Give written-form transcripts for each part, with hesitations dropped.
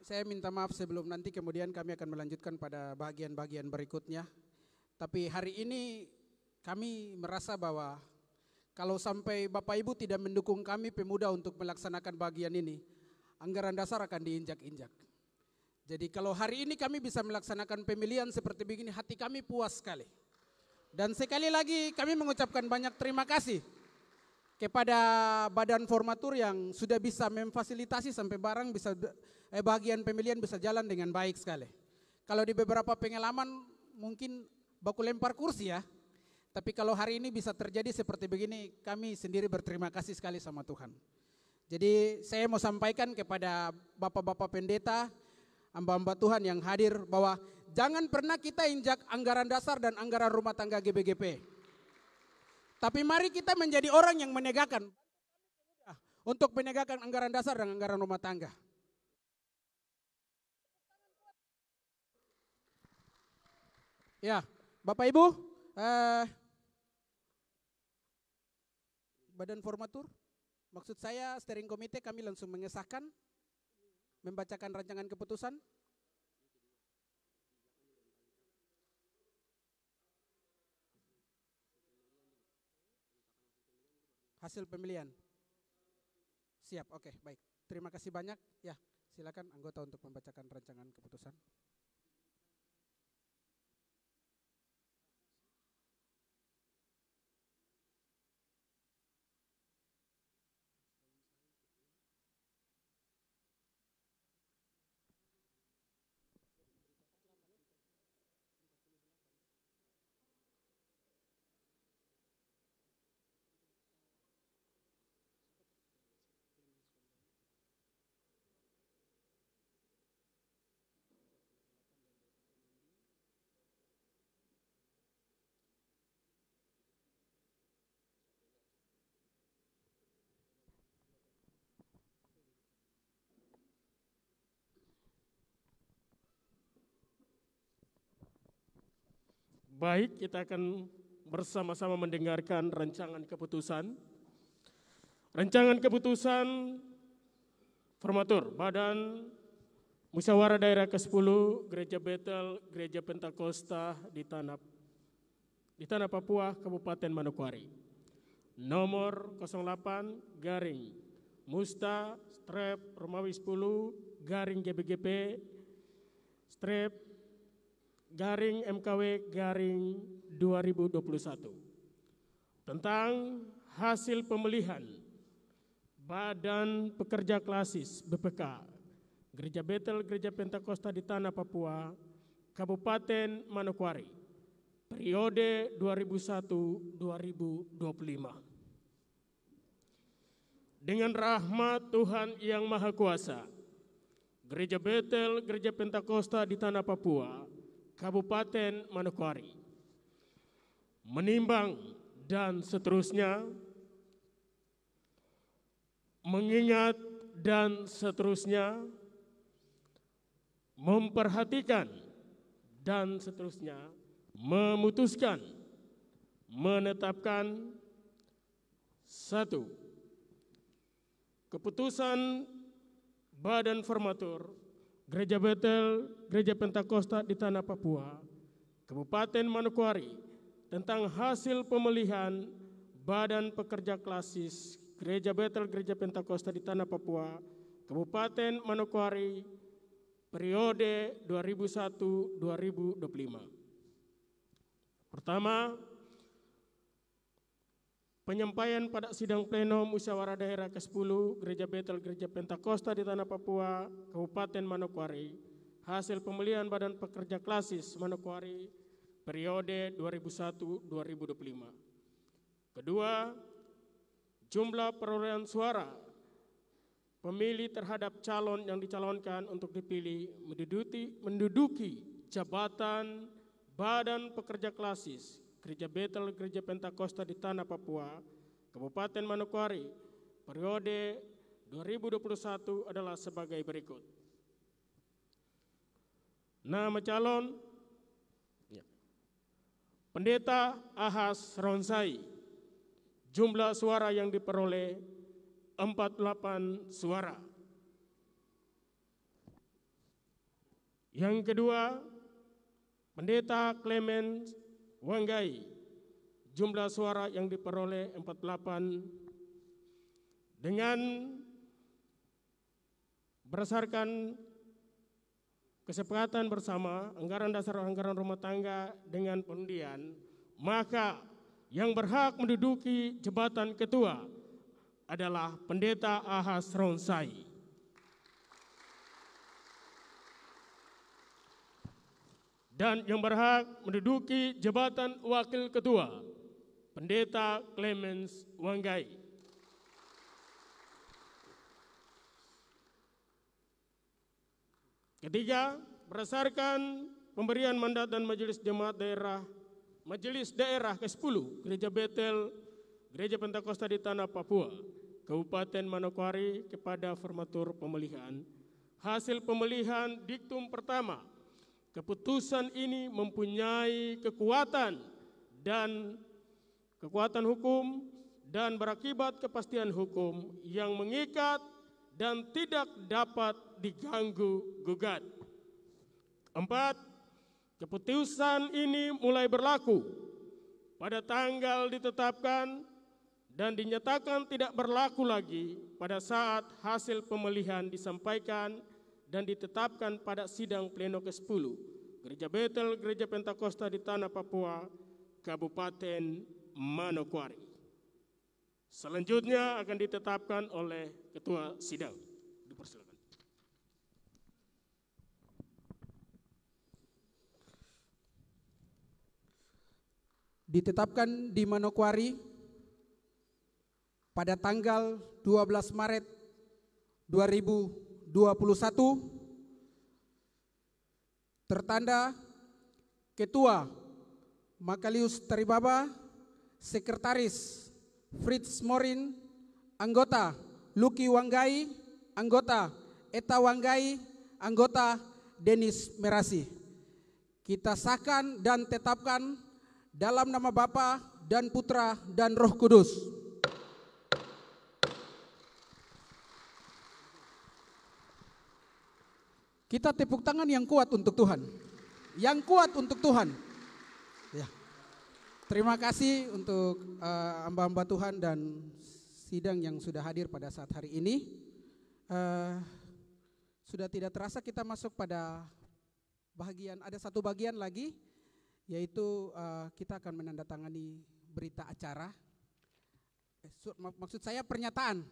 saya minta maaf sebelum nanti kemudian kami akan melanjutkan pada bagian-bagian berikutnya. Tapi hari ini kami merasa bahwa kalau sampai Bapak Ibu tidak mendukung kami pemuda untuk melaksanakan bagian ini, anggaran dasar akan diinjak-injak. Jadi kalau hari ini kami bisa melaksanakan pemilihan seperti begini, hati kami puas sekali. Dan sekali lagi kami mengucapkan banyak terima kasih kepada Badan Formatur yang sudah bisa memfasilitasi sampai barang bisa bagian pemilihan bisa jalan dengan baik sekali. Kalau di beberapa pengalaman mungkin baku lempar kursi ya. Tapi kalau hari ini bisa terjadi seperti begini, kami sendiri berterima kasih sekali sama Tuhan. Jadi saya mau sampaikan kepada Bapak-Bapak Pendeta, hamba-hamba Tuhan yang hadir bahwa jangan pernah kita injak anggaran dasar dan anggaran rumah tangga GBGP. Tapi mari kita menjadi orang yang menegakkan untuk menegakkan anggaran dasar dan anggaran rumah tangga. Ya, Bapak Ibu, Badan Formatur, maksud saya steering komite kami langsung mengesahkan, membacakan rancangan keputusan. Hasil pemilihan. Siap, oke, baik. Terima kasih banyak. Ya, silakan anggota untuk membacakan rancangan keputusan. Baik, kita akan bersama-sama mendengarkan rancangan keputusan. Rancangan keputusan Formatur Badan Musyawarah Daerah ke-10 Gereja Betel Gereja Pentakosta di Tanah Papua Kabupaten Manokwari. Nomor 08 garing Musta strep Romawi 10 garing GBGP strep garing MKW garing 2021 tentang hasil pemilihan Badan Pekerja Klasis BPK Gereja Betel Gereja Pentakosta di Tanah Papua Kabupaten Manokwari periode 2001-2025. Dengan rahmat Tuhan yang Maha Kuasa, Gereja Betel Gereja Pentakosta di Tanah Papua Kabupaten Manokwari menimbang dan seterusnya, mengingat dan seterusnya, memperhatikan dan seterusnya, memutuskan, menetapkan. 1. Keputusan Badan Formatur Gereja Betel Gereja Pentakosta di Tanah Papua Kabupaten Manokwari tentang hasil pemilihan Badan Pekerja Klasis Gereja Betel Gereja Pentakosta di Tanah Papua Kabupaten Manokwari periode 2001-2025. Pertama, penyampaian pada sidang pleno musyawarah daerah ke-10 Gereja Betel Gereja Pentakosta di Tanah Papua Kabupaten Manokwari hasil pemilihan Badan Pekerja Klasis Manokwari periode 2001-2025. Kedua, jumlah perolehan suara pemilih terhadap calon yang dicalonkan untuk dipilih menduduki jabatan Badan Pekerja Klasis Gereja Betel Gereja Pentakosta di Tanah Papua Kabupaten Manokwari periode 2021 adalah sebagai berikut. Nama calon: Pendeta Ahas Ronsai, jumlah suara yang diperoleh 48 suara. Yang kedua, Pendeta Clemens Wanggai, jumlah suara yang diperoleh 48. Dengan berdasarkan kesepakatan bersama anggaran dasar anggaran rumah tangga dengan pengundian, maka yang berhak menduduki jabatan ketua adalah Pendeta Ahas Ronsai. Dan yang berhak menduduki jabatan wakil ketua, Pendeta Clemens Wanggai. Ketiga, berdasarkan pemberian mandat dan majelis jemaat daerah, majelis daerah ke-10 Gereja Betel, Gereja Pentakosta di Tanah Papua, Kabupaten Manokwari kepada formatur pemilihan. Hasil pemilihan diktum pertama, keputusan ini mempunyai kekuatan hukum dan berakibat kepastian hukum yang mengikat dan tidak dapat diganggu gugat. 4. Keputusan ini mulai berlaku pada tanggal ditetapkan dan dinyatakan tidak berlaku lagi pada saat hasil pemilihan disampaikan dan ditetapkan pada sidang pleno ke-10 Gereja Betel, Gereja Pentakosta di Tanah Papua, Kabupaten Manokwari. Selanjutnya akan ditetapkan oleh Ketua Sidang. Dipersilakan. Ditetapkan di Manokwari pada tanggal 12 Maret 2021, tertanda Ketua Makalius Taribaba, Sekretaris Fritz Morin, anggota Luki Wanggai, anggota Eta Wanggai, anggota Denis Merasi. Kita sahkan dan tetapkan dalam nama Bapa dan Putra dan Roh Kudus. Kita tepuk tangan yang kuat untuk Tuhan. Yang kuat untuk Tuhan. Ya. Terima kasih untuk hamba-hamba Tuhan dan sidang yang sudah hadir pada saat hari ini. Sudah tidak terasa kita masuk pada ada satu bagian lagi, yaitu kita akan menandatangani berita acara. Maksud saya pernyataan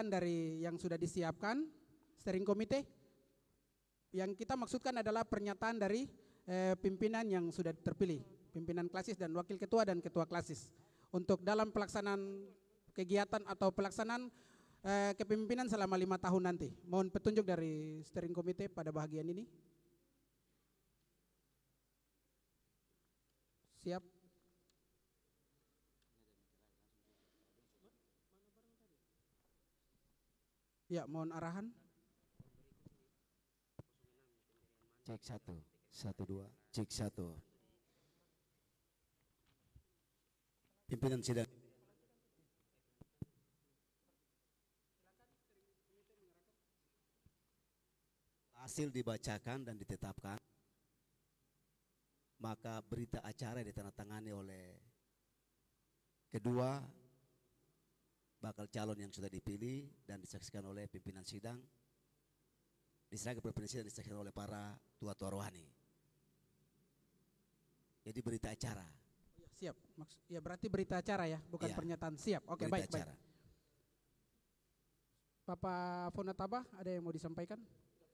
dari yang sudah disiapkan steering committee. Yang kita maksudkan adalah pernyataan dari pimpinan yang sudah terpilih, pimpinan klasis dan wakil ketua dan ketua klasis, untuk dalam pelaksanaan kegiatan atau pelaksanaan kepemimpinan selama 5 tahun nanti. Mohon petunjuk dari steering committee pada bagian ini. Siap. Ya, mohon arahan. Cek 1, 1, 2, cek 1. Pimpinan sidang. Hasil dibacakan dan ditetapkan, maka berita acara ditandatangani oleh kedua bakal calon yang sudah dipilih dan disaksikan oleh pimpinan sidang, diserahkan kepada pimpinan sidang, disaksikan oleh para tua-tua rohani. Jadi berita acara. Siap. Ya berarti berita acara ya, bukan ya, pernyataan. Siap. Oke, baik, acara. baik. Bapak Fonataba, ada yang mau disampaikan?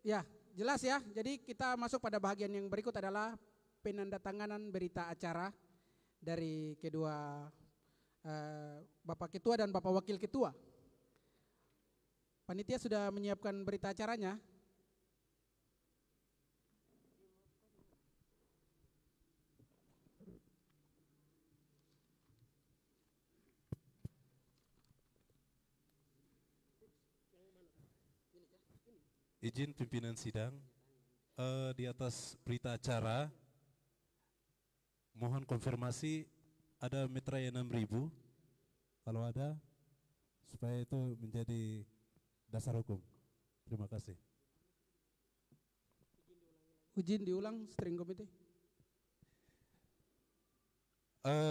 Ya, jelas ya. Jadi kita masuk pada bagian yang berikut adalah penandatanganan berita acara dari kedua Bapak Ketua dan Bapak Wakil Ketua. Panitia sudah menyiapkan berita acaranya. Izin pimpinan sidang, di atas berita acara mohon konfirmasi ada meterai 6.000, kalau ada supaya itu menjadi dasar hukum. Terima kasih. Ujin diulang steering committee.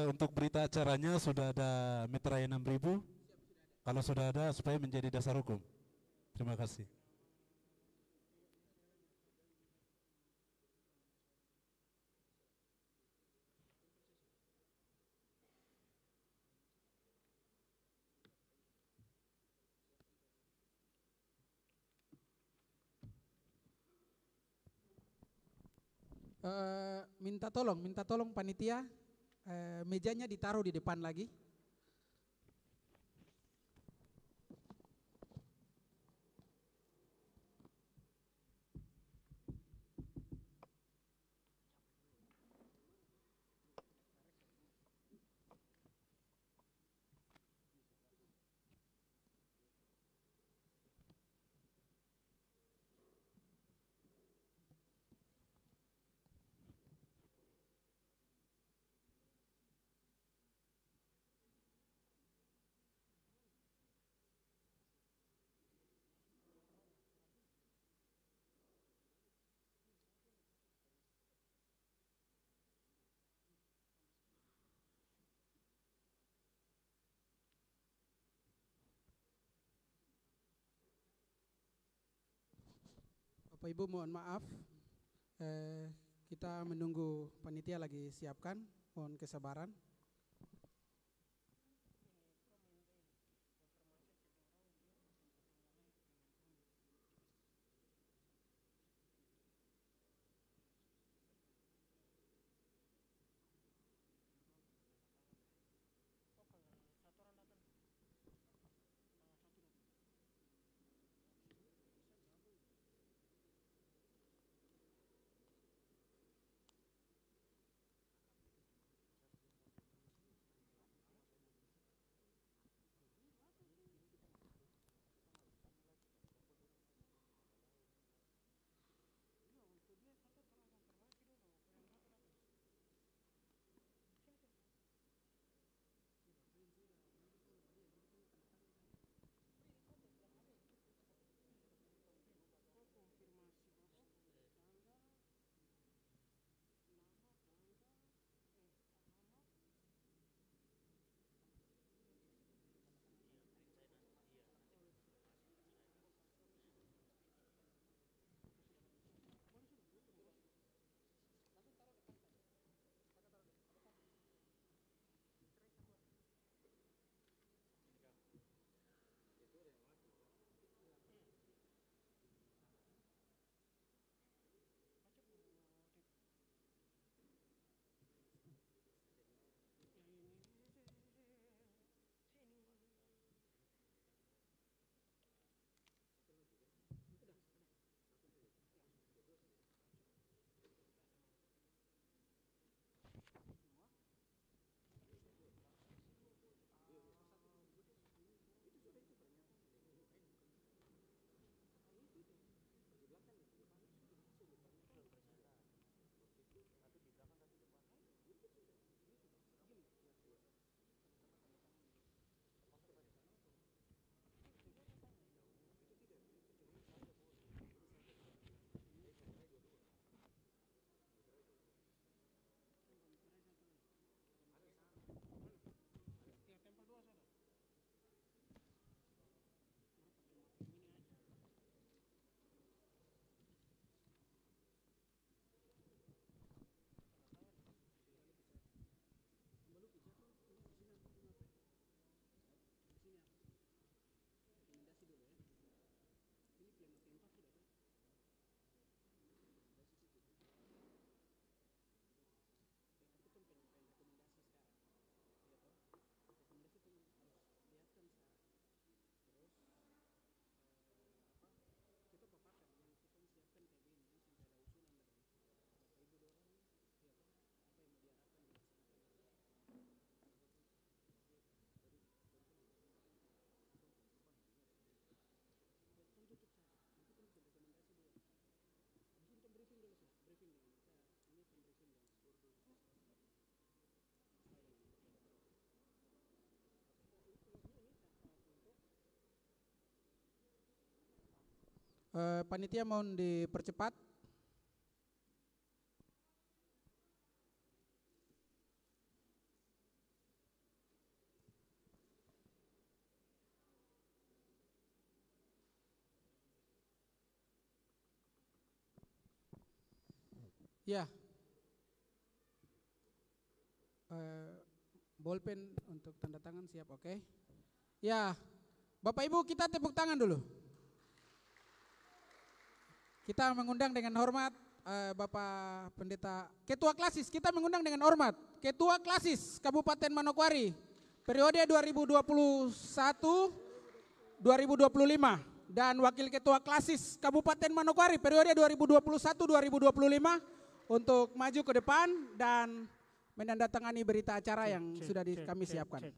Untuk berita acaranya sudah ada meterai 6.000. Kalau sudah ada supaya menjadi dasar hukum. Terima kasih. Minta tolong panitia, mejanya ditaruh di depan lagi. Bapak Ibu mohon maaf, kita menunggu panitia lagi siapkan, mohon kesabaran. Panitia mohon dipercepat. Ya. Bolpen untuk tanda tangan siap, oke. Ya, Bapak Ibu kita tepuk tangan dulu. Kita mengundang dengan hormat Bapak Pendeta Ketua Klasis, kita mengundang dengan hormat Ketua Klasis Kabupaten Manokwari periode 2021-2025 dan Wakil Ketua Klasis Kabupaten Manokwari periode 2021-2025 untuk maju ke depan dan menandatangani berita acara yang sudah kami siapkan.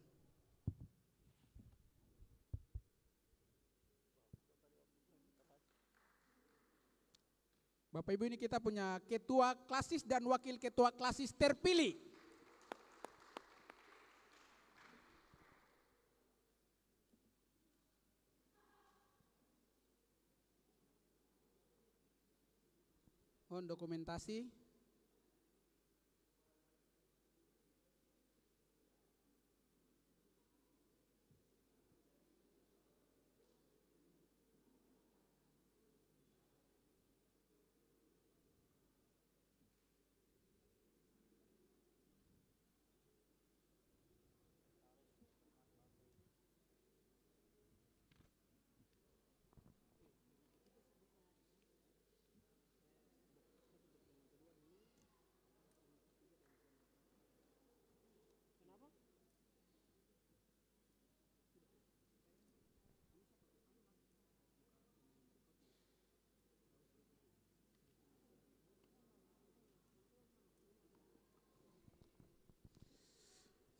Bapak Ibu, ini kita punya Ketua Klasis dan Wakil Ketua Klasis terpilih. Mohon dokumentasi.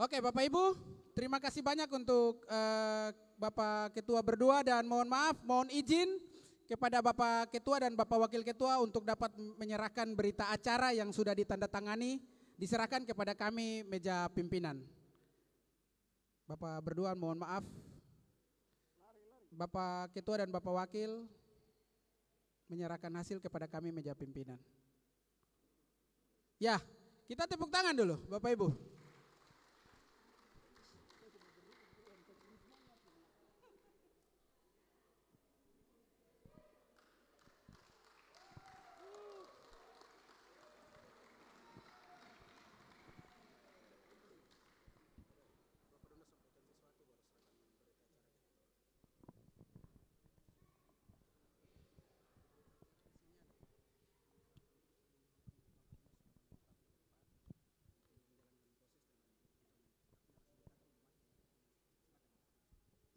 Oke Bapak Ibu, terima kasih banyak untuk Bapak Ketua berdua dan mohon maaf, mohon izin kepada Bapak Ketua dan Bapak Wakil Ketua untuk dapat menyerahkan berita acara yang sudah ditandatangani, diserahkan kepada kami meja pimpinan. Bapak berdua mohon maaf, Bapak Ketua dan Bapak Wakil menyerahkan hasil kepada kami meja pimpinan. Ya, kita tepuk tangan dulu Bapak Ibu.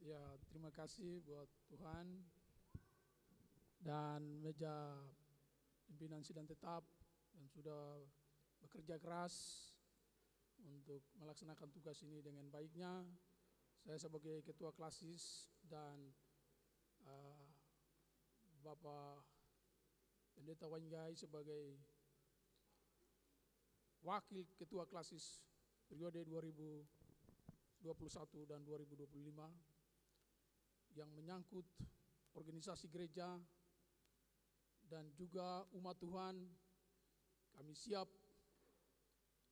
Ya, terima kasih buat Tuhan dan meja pimpinan sidang tetap yang sudah bekerja keras untuk melaksanakan tugas ini dengan baiknya. Saya sebagai Ketua Klasis dan Bapak Pendeta Wanggai sebagai Wakil Ketua Klasis periode 2021 dan 2025 yang menyangkut organisasi gereja dan juga umat Tuhan, kami siap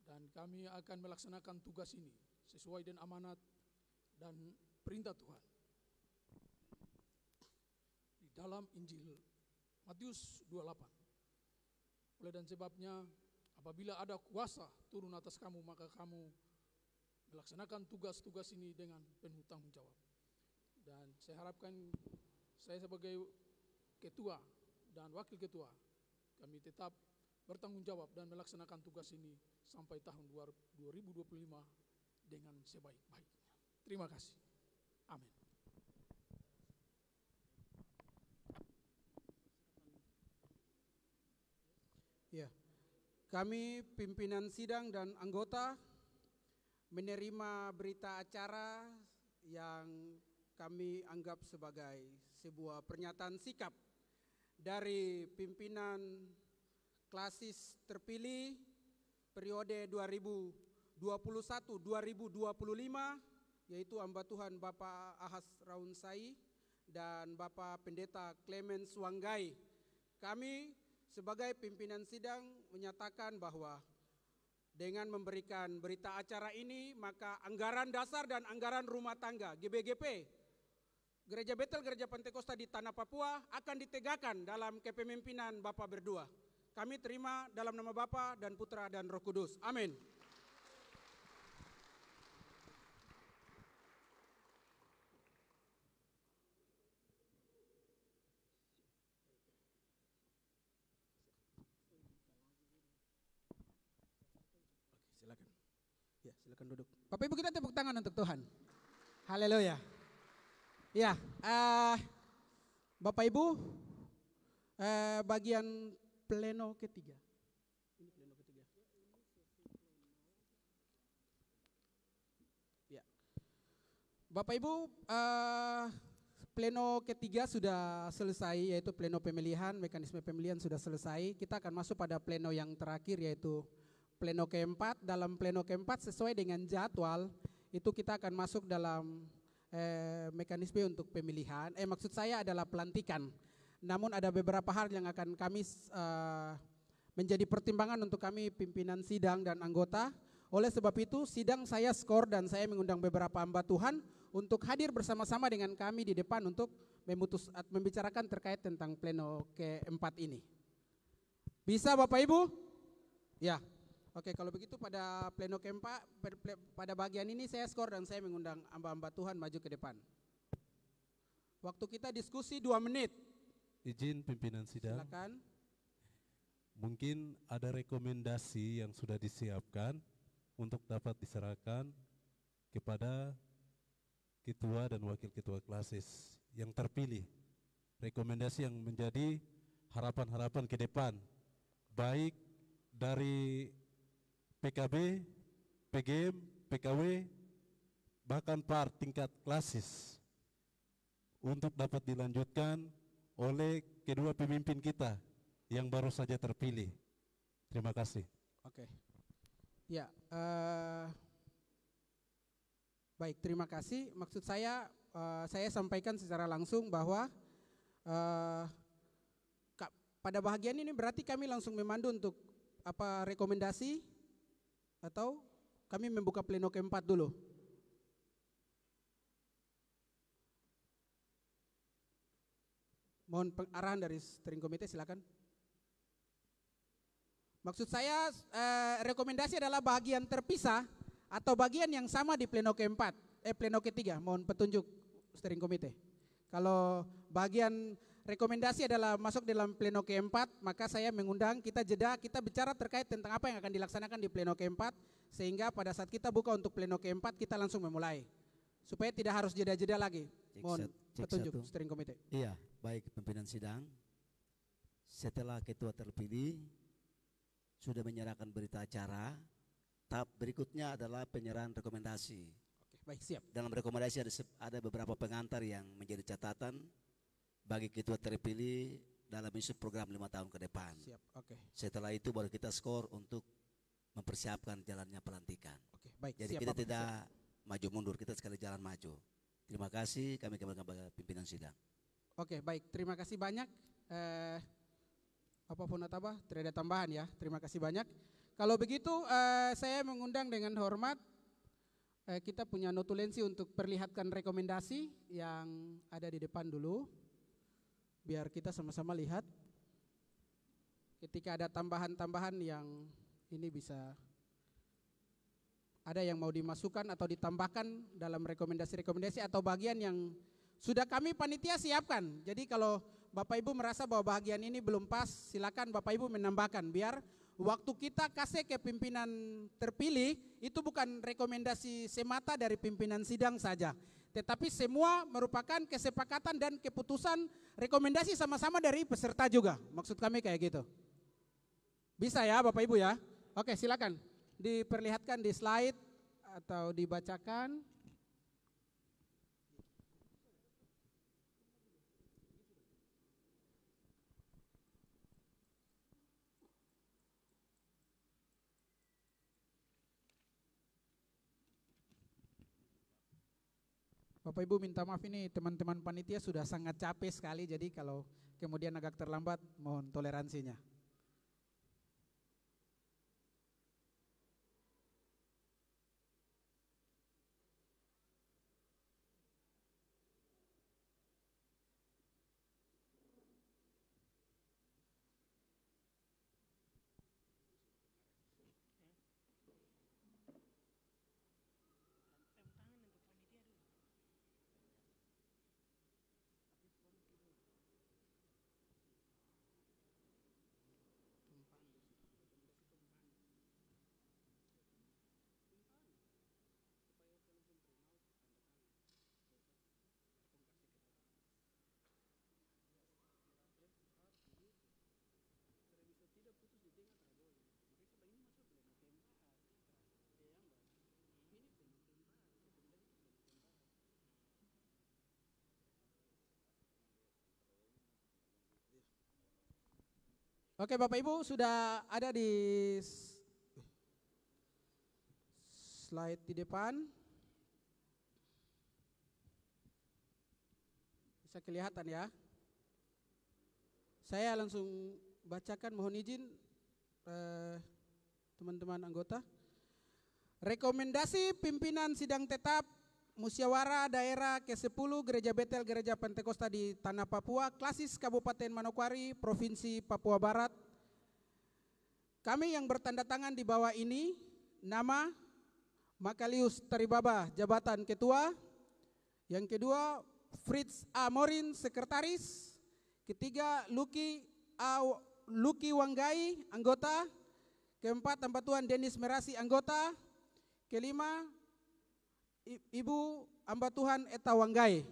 dan kami akan melaksanakan tugas ini sesuai dengan amanat dan perintah Tuhan. Di dalam Injil Matius 28. Oleh dan sebabnya apabila ada kuasa turun atas kamu, maka kamu melaksanakan tugas-tugas ini dengan penuh tanggung jawab. Dan saya harapkan saya sebagai ketua dan wakil ketua, kami tetap bertanggung jawab dan melaksanakan tugas ini sampai tahun 2025 dengan sebaik-baiknya. Terima kasih. Amin. Ya, kami pimpinan sidang dan anggota menerima berita acara yang kami anggap sebagai sebuah pernyataan sikap dari pimpinan Klasis terpilih periode 2021-2025, yaitu hamba Tuhan Bapak Ahas Raunsai dan Bapak Pendeta Clemens Wanggai. Kami sebagai pimpinan sidang menyatakan bahwa dengan memberikan berita acara ini, maka anggaran dasar dan anggaran rumah tangga GBGP Gereja Betel Gereja Pantekosta di Tanah Papua akan ditegakkan dalam kepemimpinan Bapak berdua. kami terima dalam nama Bapa dan Putra dan Roh Kudus. Amin. Silakan. Ya, silakan duduk. Bapak Ibu, kita tepuk tangan untuk Tuhan. Haleluya. Ya, Bapak Ibu, bagian pleno ketiga. Ini pleno ketiga. Ya. Bapak Ibu, pleno ketiga sudah selesai, yaitu pleno pemilihan, mekanisme pemilihan sudah selesai. Kita akan masuk pada pleno yang terakhir, yaitu pleno keempat. Dalam pleno keempat sesuai dengan jadwal itu kita akan masuk dalam mekanisme untuk pemilihan. Maksud saya adalah pelantikan. Namun ada beberapa hal yang akan kami menjadi pertimbangan untuk kami pimpinan sidang dan anggota. Oleh sebab itu sidang saya skor dan saya mengundang beberapa hamba Tuhan untuk hadir bersama-sama dengan kami di depan untuk membicarakan terkait tentang pleno keempat ini. Bisa Bapak Ibu? Ya. Oke, kalau begitu pada pleno keempat, pada bagian ini saya skor dan saya mengundang hamba-hamba Tuhan maju ke depan. Waktu kita diskusi 2 menit. Izin pimpinan sidang. Silakan. Mungkin ada rekomendasi yang sudah disiapkan untuk dapat diserahkan kepada ketua dan wakil ketua klasis yang terpilih. Rekomendasi yang menjadi harapan-harapan ke depan, baik dari PKB, PGM, PKW, bahkan par tingkat klasis untuk dapat dilanjutkan oleh kedua pemimpin kita yang baru saja terpilih. Terima kasih. Oke. Ya, baik, terima kasih. Maksud saya sampaikan secara langsung bahwa pada bagian ini berarti kami langsung memandu untuk rekomendasi atau kami membuka pleno keempat dulu. Mohon arahan dari steering committee, silakan. Maksud saya rekomendasi adalah bagian terpisah atau bagian yang sama di pleno keempat, pleno ketiga. Mohon petunjuk steering committee. Kalau bagian rekomendasi adalah masuk dalam pleno keempat, maka saya mengundang kita jeda, kita bicara terkait tentang apa yang akan dilaksanakan di pleno keempat, sehingga pada saat kita buka untuk pleno keempat kita langsung memulai, supaya tidak harus jeda-jeda lagi. Mohon petunjuk steering committee. Iya, baik pimpinan sidang. Setelah ketua terpilih sudah menyerahkan berita acara, tahap berikutnya adalah penyerahan rekomendasi. Oke, baik, siap. Dalam rekomendasi ada beberapa pengantar yang menjadi catatan bagi ketua terpilih dalam isu program 5 tahun ke depan. Siap, oke. Setelah itu baru kita skor untuk mempersiapkan jalannya pelantikan. Oke, baik. Jadi siap, kita Bapak, tidak siap. maju mundur, kita sekali jalan maju. Terima kasih, kami kembalikan kepada pimpinan sidang. Oke, baik. Terima kasih banyak. Apapun atau tidak ada tambahan ya. Terima kasih banyak. Kalau begitu saya mengundang dengan hormat kita punya notulensi untuk perlihatkan rekomendasi yang ada di depan dulu. Biar kita sama-sama lihat. Ketika ada tambahan-tambahan yang ini bisa ada yang mau dimasukkan atau ditambahkan dalam rekomendasi-rekomendasi atau bagian yang sudah kami panitia siapkan. Jadi kalau Bapak Ibu merasa bahwa bagian ini belum pas, silakan Bapak Ibu menambahkan biar waktu kita kasih ke pimpinan terpilih itu bukan rekomendasi semata dari pimpinan sidang saja, tetapi semua merupakan kesepakatan dan keputusan rekomendasi sama-sama dari peserta juga. Maksud kami kayak gitu. Bisa ya Bapak Ibu ya? Oke, silakan diperlihatkan di slide atau dibacakan. Bapak Ibu minta maaf, ini teman-teman panitia sudah sangat capek sekali, jadi kalau kemudian agak terlambat mohon toleransinya. Oke, Bapak Ibu sudah ada di slide di depan. Bisa kelihatan ya. Saya langsung bacakan, mohon izin teman-teman anggota. Rekomendasi pimpinan sidang tetap Musyawarah Daerah ke-10 Gereja Betel Gereja Pentakosta di Tanah Papua, Klasis Kabupaten Manokwari, Provinsi Papua Barat. Kami yang bertanda tangan di bawah ini, nama Makalius Taribaba, jabatan ketua. Yang kedua, Fritz A. Morin, sekretaris. Ketiga, Luki Wanggai, anggota. Keempat, Hamba Tuhan Denis Merasi, anggota. Kelima, Ibu Hamba Tuhan Eta Wanggai.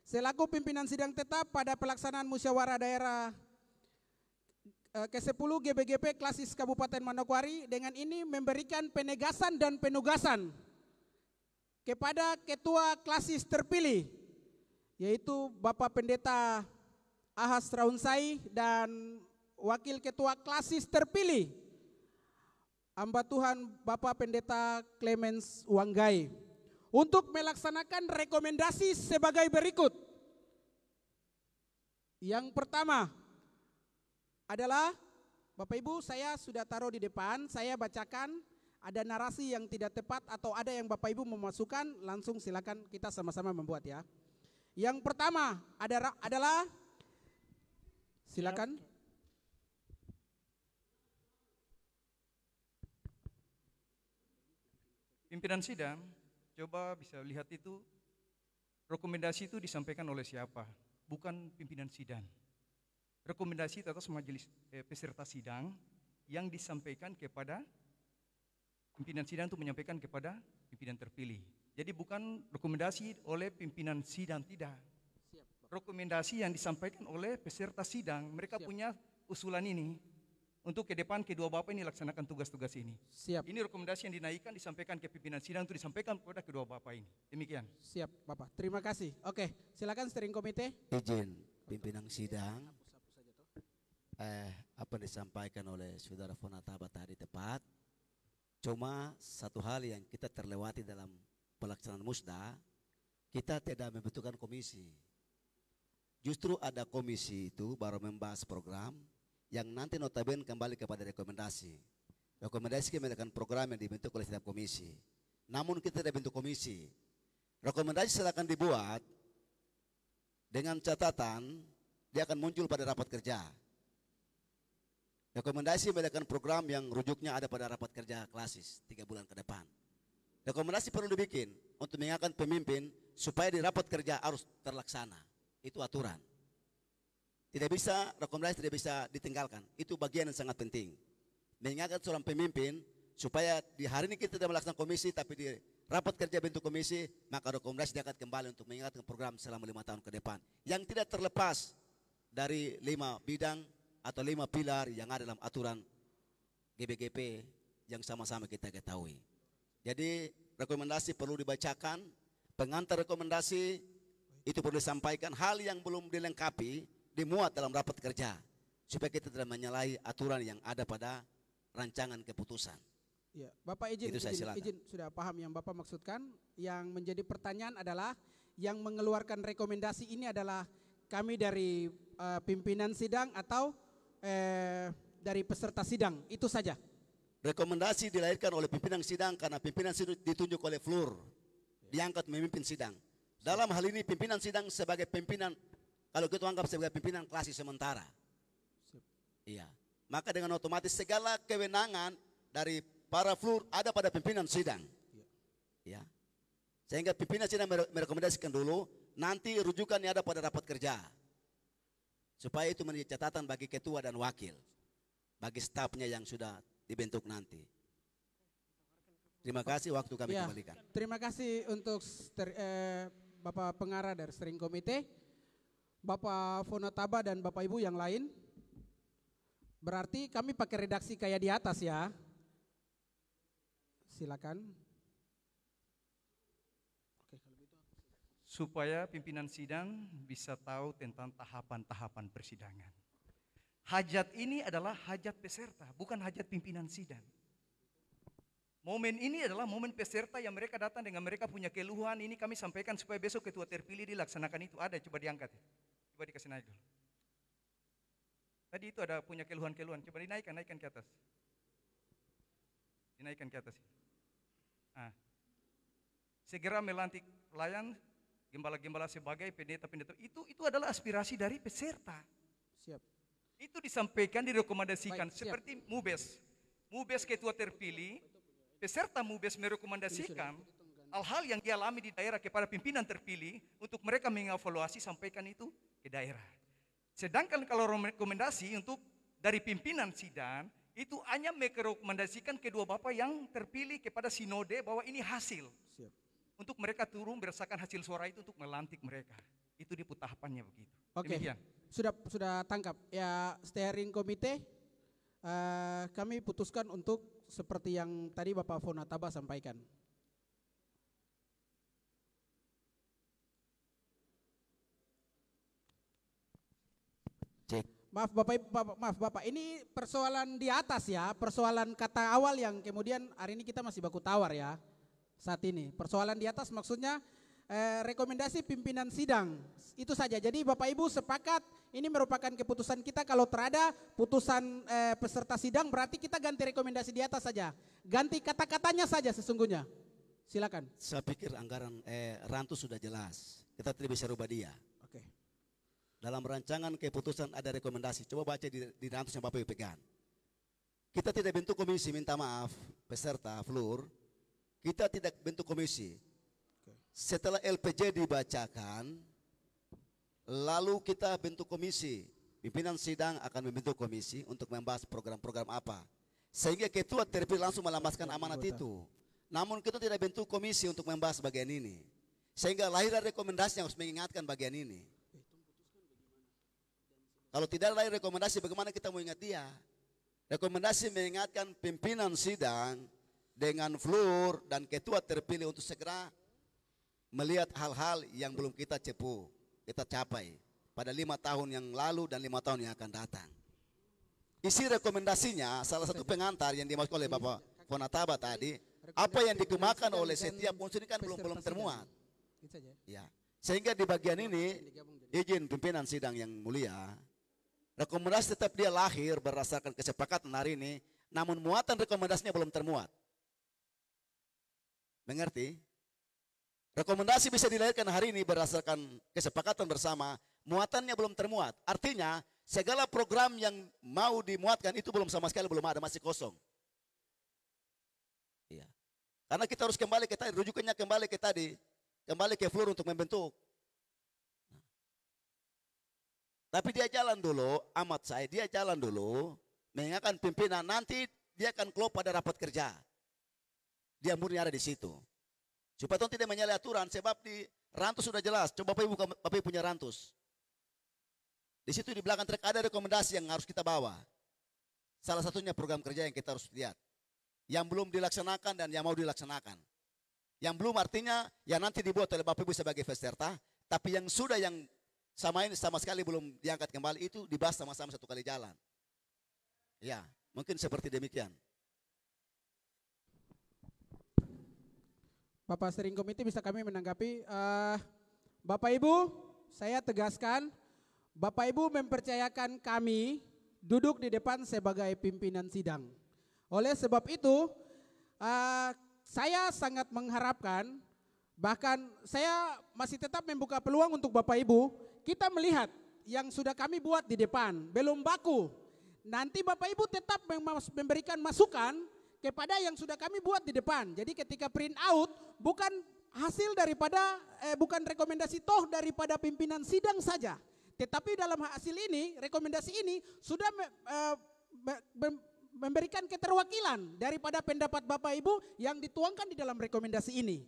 Selaku pimpinan sidang tetap pada pelaksanaan musyawarah daerah ke-10 GBGP Klasis Kabupaten Manokwari, dengan ini memberikan penegasan dan penugasan kepada ketua klasis terpilih, yaitu Bapak Pendeta Ahas Raunsai dan wakil ketua klasis terpilih Hamba Tuhan Bapak Pendeta Clemens Wanggai, untuk melaksanakan rekomendasi sebagai berikut. Yang pertama adalah, Bapak Ibu, saya sudah taruh di depan, saya bacakan. Ada narasi yang tidak tepat atau ada yang Bapak Ibu memasukkan, langsung silakan kita sama-sama membuat ya. Yang pertama adalah silakan. Pimpinan sidang, coba bisa lihat itu, rekomendasi itu disampaikan oleh siapa? Bukan pimpinan sidang. Rekomendasi itu atas majelis peserta sidang yang disampaikan kepada pimpinan sidang, itu menyampaikan kepada pimpinan terpilih. Jadi bukan rekomendasi oleh pimpinan sidang, tidak. Rekomendasi yang disampaikan oleh peserta sidang, mereka punya usulan ini. Untuk ke depan kedua Bapak ini laksanakan tugas-tugas ini. Siap. Ini rekomendasi yang dinaikkan disampaikan ke pimpinan sidang, itu disampaikan kepada kedua Bapak ini. Demikian. Siap Bapak, terima kasih. Oke, silakan steering komite. Izin pimpinan sidang, apa yang disampaikan oleh Saudara Fonataba tadi tepat. Cuma satu hal yang kita terlewati dalam pelaksanaan musda, kita tidak membutuhkan komisi. Justru ada komisi itu baru membahas program, yang nanti notabene kembali kepada rekomendasi. Rekomendasi kita mengadakan program yang dibentuk oleh setiap komisi. Namun kita tidak bentuk komisi. Rekomendasi silakan dibuat dengan catatan dia akan muncul pada rapat kerja. Rekomendasi mengadakan program yang rujuknya ada pada rapat kerja klasis 3 bulan ke depan. Rekomendasi perlu dibikin untuk mengingatkan pemimpin supaya di rapat kerja harus terlaksana. Itu aturan. Tidak bisa, rekomendasi tidak bisa ditinggalkan. Itu bagian yang sangat penting. Mengingatkan seorang pemimpin supaya di hari ini kita tidak melaksanakan komisi, tapi di rapat kerja bentuk komisi, maka rekomendasi dia akan kembali untuk mengingatkan program selama 5 tahun ke depan. Yang tidak terlepas dari 5 bidang atau 5 pilar yang ada dalam aturan GBGP yang sama-sama kita ketahui. Jadi rekomendasi perlu dibacakan, pengantar rekomendasi itu perlu disampaikan, hal yang belum dilengkapi dimuat dalam rapat kerja supaya kita tidak menyalahi aturan yang ada pada rancangan keputusan. Ya, Bapak izin sudah paham yang Bapak maksudkan. Yang menjadi pertanyaan adalah yang mengeluarkan rekomendasi ini adalah kami dari pimpinan sidang atau dari peserta sidang, itu saja. Rekomendasi dilahirkan oleh pimpinan sidang karena pimpinan sidang ditunjuk oleh FLUR, diangkat memimpin sidang. Dalam hal ini pimpinan sidang sebagai pimpinan, kalau kita anggap sebagai pimpinan klasis sementara. Iya. Maka dengan otomatis segala kewenangan dari para FLUR ada pada pimpinan sidang. Ya. Sehingga pimpinan sidang merekomendasikan dulu, nanti rujukannya ada pada rapat kerja. Supaya itu menjadi catatan bagi ketua dan wakil, bagi stafnya yang sudah dibentuk nanti. Terima kasih, waktu kami kembalikan. Terima kasih untuk Bapak Pengarah dari Steering Komite, Bapak Fonataba dan Bapak Ibu yang lain. Berarti kami pakai redaksi kayak di atas ya. Silakan. Supaya pimpinan sidang bisa tahu tentang tahapan-tahapan persidangan. Hajat ini adalah hajat peserta, bukan hajat pimpinan sidang. Momen ini adalah momen peserta yang mereka datang dengan mereka punya keluhan. Ini kami sampaikan supaya besok ketua terpilih dilaksanakan itu. Ada, coba diangkat. Coba dikasih naik dulu. Tadi itu ada punya keluhan-keluhan. Coba naikkan ke atas. Dinaikkan ke atas. Nah, segera melantik pelayan, gembala-gembala sebagai pendeta-pendeta. Itu adalah aspirasi dari peserta. Siap. Itu disampaikan, direkomendasikan. Baik, siap. Seperti MUBES. MUBES ketua terpilih, peserta MUBES merekomendasikan hal-hal yang dia alami di daerah kepada pimpinan terpilih untuk mereka mengevaluasi, sampaikan itu ke daerah. Sedangkan kalau rekomendasi untuk dari pimpinan sidang, itu hanya merekomendasikan kedua bapak yang terpilih kepada sinode bahwa ini hasil. Siap. Untuk mereka turun berdasarkan hasil suara itu untuk melantik mereka. Itu di tahapannya begitu. Oke, Demikian. sudah tangkap. Ya, steering komite kami putuskan untuk seperti yang tadi Bapak Fonataba sampaikan. Cek. Maaf Bapak, ini persoalan di atas ya, persoalan kata awal yang kemudian hari ini kita masih baku tawar ya. Saat ini persoalan di atas maksudnya rekomendasi pimpinan sidang itu saja. Jadi Bapak Ibu sepakat ini merupakan keputusan kita. Kalau terada putusan peserta sidang berarti kita ganti rekomendasi di atas saja, ganti kata-katanya saja sesungguhnya. Silakan. Saya pikir anggaran Rantus sudah jelas. Kita tidak bisa rubah dia. Oke. Dalam rancangan keputusan ada rekomendasi. Coba baca di Rantus yang Bapak Ibu pegang. Kita tidak bentuk komisi, minta maaf peserta Flur. Kita tidak bentuk komisi. Setelah LPJ dibacakan, lalu kita bentuk komisi. Pimpinan sidang akan membentuk komisi untuk membahas program-program apa. Sehingga ketua terpilih langsung melamaskan amanat itu. Namun kita tidak bentuk komisi untuk membahas bagian ini. Sehingga lahirlah rekomendasi yang harus mengingatkan bagian ini. Kalau tidak ada rekomendasi, bagaimana kita mau ingat dia? Rekomendasi mengingatkan pimpinan sidang dengan Flur dan ketua terpilih untuk segera melihat hal-hal yang belum kita capai pada 5 tahun yang lalu dan 5 tahun yang akan datang. Isi rekomendasinya salah satu pengantar yang dimaksud oleh Bapak Fonataba tadi, apa yang dikemukakan oleh setiap unsur ini kan belum termuat. Ya. Sehingga di bagian ini izin pimpinan sidang yang mulia, rekomendasi tetap dia lahir berdasarkan kesepakatan hari ini, namun muatan rekomendasinya belum termuat. Mengerti? Rekomendasi bisa dilahirkan hari ini berdasarkan kesepakatan bersama, muatannya belum termuat. Artinya segala program yang mau dimuatkan itu belum sama sekali belum ada, masih kosong. Iya. Karena kita harus kembali ke tadi, rujukannya kembali ke tadi, kembali ke Flur untuk membentuk. Tapi dia jalan dulu, dia jalan dulu, mengingatkan pimpinan, nanti dia akan keluar pada rapat kerja. Dia murni ada di situ. Supaya tidak menyalahi aturan, sebab di Rantus sudah jelas. Coba Bapak Ibu punya Rantus. Di situ di belakang trek ada rekomendasi yang harus kita bawa. Salah satunya program kerja yang kita harus lihat. Yang belum dilaksanakan dan yang mau dilaksanakan. Yang belum artinya yang nanti dibuat oleh Bapak Ibu sebagai peserta, tapi yang sudah yang sama sekali belum diangkat kembali itu dibahas sama-sama satu kali jalan. Ya, mungkin seperti demikian. Bapak Steering Komite bisa kami menanggapi. Bapak Ibu, saya tegaskan, Bapak Ibu mempercayakan kami duduk di depan sebagai pimpinan sidang. Oleh sebab itu, saya sangat mengharapkan, bahkan saya masih tetap membuka peluang untuk Bapak Ibu, kita melihat yang sudah kami buat di depan, belum baku. Nanti Bapak Ibu tetap memberikan masukan kepada yang sudah kami buat di depan. Jadi ketika print out bukan hasil daripada bukan rekomendasi toh daripada pimpinan sidang saja, tetapi dalam hasil ini rekomendasi ini sudah memberikan keterwakilan daripada pendapat Bapak Ibu yang dituangkan di dalam rekomendasi ini.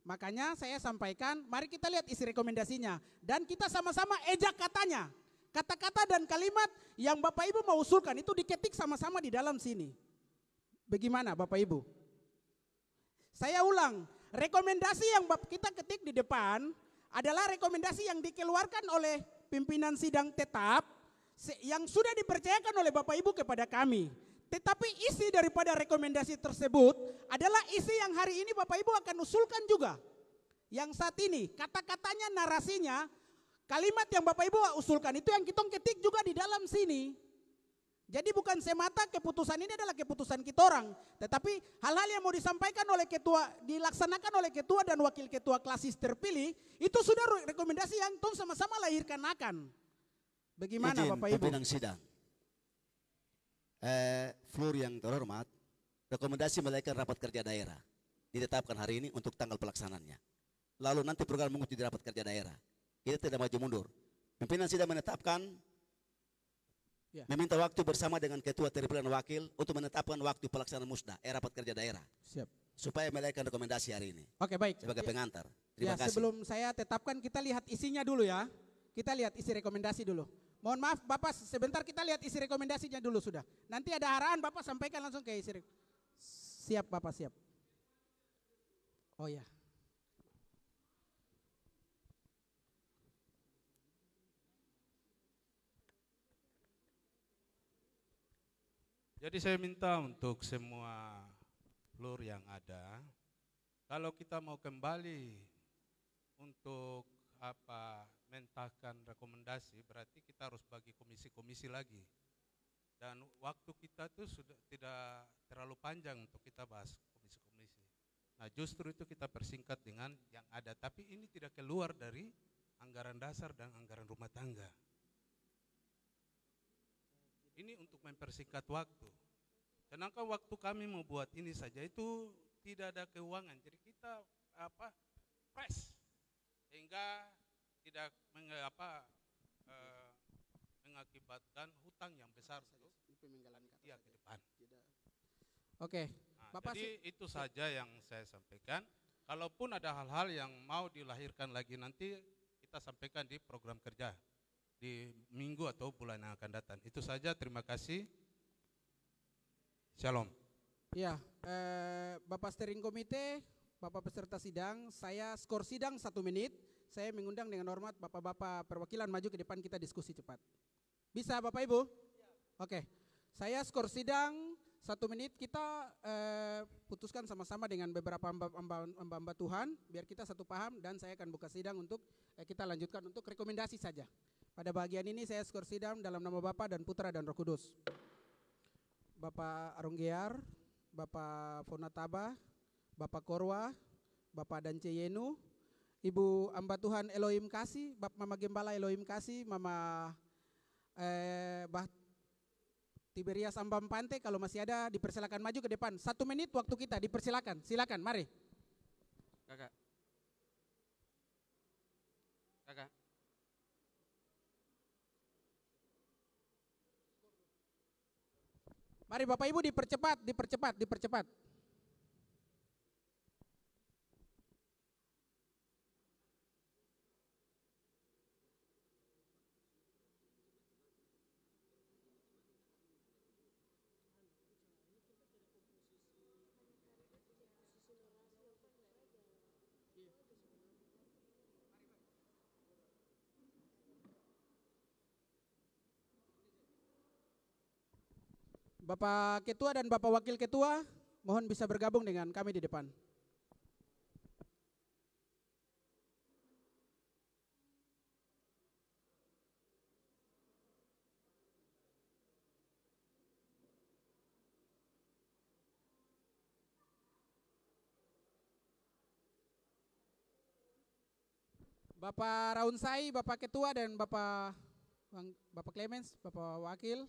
Makanya saya sampaikan, mari kita lihat isi rekomendasinya dan kita sama-sama ejak katanya. Kata-kata dan kalimat yang Bapak Ibu mau usulkan itu diketik sama-sama di dalam sini. Bagaimana Bapak Ibu? Saya ulang, rekomendasi yang kita ketik di depan adalah rekomendasi yang dikeluarkan oleh pimpinan sidang tetap yang sudah dipercayakan oleh Bapak Ibu kepada kami. Tetapi isi daripada rekomendasi tersebut adalah isi yang hari ini Bapak Ibu akan usulkan juga. Yang saat ini kata-katanya, narasinya, kalimat yang Bapak Ibu usulkan itu yang kita ketik juga di dalam sini. Jadi bukan semata keputusan ini adalah keputusan kita orang, tetapi hal-hal yang mau disampaikan oleh ketua, dilaksanakan oleh ketua dan wakil ketua klasis terpilih, itu sudah rekomendasi yang tong sama-sama lahirkan akan. Bagaimana Izin Bapak Ibu? pimpinan sidang. Floor yang terhormat, rekomendasi melakukan rapat kerja daerah ditetapkan hari ini untuk tanggal pelaksananya. Lalu nanti program mengikuti di rapat kerja daerah. Kita tidak maju mundur. Pimpinan sidang menetapkan, meminta waktu bersama dengan ketua terpilih dan wakil untuk menetapkan waktu pelaksanaan musda, rapat kerja daerah. Siap. Supaya melakukan rekomendasi hari ini. Oke, baik. Sebagai pengantar. Ya, Terima kasih. sebelum saya tetapkan, kita lihat isinya dulu ya. Kita lihat isi rekomendasi dulu. Mohon maaf Bapak, sebentar kita lihat isi rekomendasinya dulu sudah. Nanti ada arahan Bapak sampaikan langsung ke isi. Siap Bapak, siap. Oh ya. Jadi saya minta untuk semua floor yang ada, kalau kita mau kembali untuk mentahkan rekomendasi, berarti kita harus bagi komisi-komisi lagi. Dan waktu kita itu sudah tidak terlalu panjang untuk kita bahas komisi-komisi. Nah justru itu kita persingkat dengan yang ada, tapi ini tidak keluar dari anggaran dasar dan anggaran rumah tangga. Ini untuk mempersingkat waktu. Sedangkan waktu kami mau buat ini saja itu tidak ada keuangan. Jadi kita fresh sehingga tidak mengakibatkan hutang yang besar untuk ke depan. Oke. Nah, Bapak jadi itu saja yang saya sampaikan. Kalaupun ada hal-hal yang mau dilahirkan lagi nanti kita sampaikan di program kerja di minggu atau bulan yang akan datang. Itu saja, terima kasih. Shalom. Ya, Bapak Steering Komite, Bapak peserta sidang, saya skor sidang 1 menit. Saya mengundang dengan hormat Bapak-Bapak perwakilan maju ke depan, kita diskusi cepat. Bisa Bapak Ibu? Oke, saya skor sidang 1 menit, kita putuskan sama-sama dengan beberapa hamba Tuhan, biar kita satu paham, dan saya akan buka sidang untuk kita lanjutkan untuk rekomendasi saja. Pada bagian ini saya skor sidang dalam nama Bapa dan Putra dan Roh Kudus. Bapak Aronggear, Bapak Fonataba, Bapak Korwa, Bapak Dance Yenu, Ibu Amba Tuhan Elohim Kasih, Bapak Mama Gembala Elohim Kasih, Mama Tiberias Ambam Pante, kalau masih ada dipersilakan maju ke depan. 1 menit waktu kita, dipersilakan. Silakan, mari. Kakak. Mari Bapak Ibu dipercepat. Bapak Ketua dan Bapak Wakil Ketua, mohon bisa bergabung dengan kami di depan. Bapak Raunsai, Bapak Ketua dan Bapak Clemens, Bapak Wakil.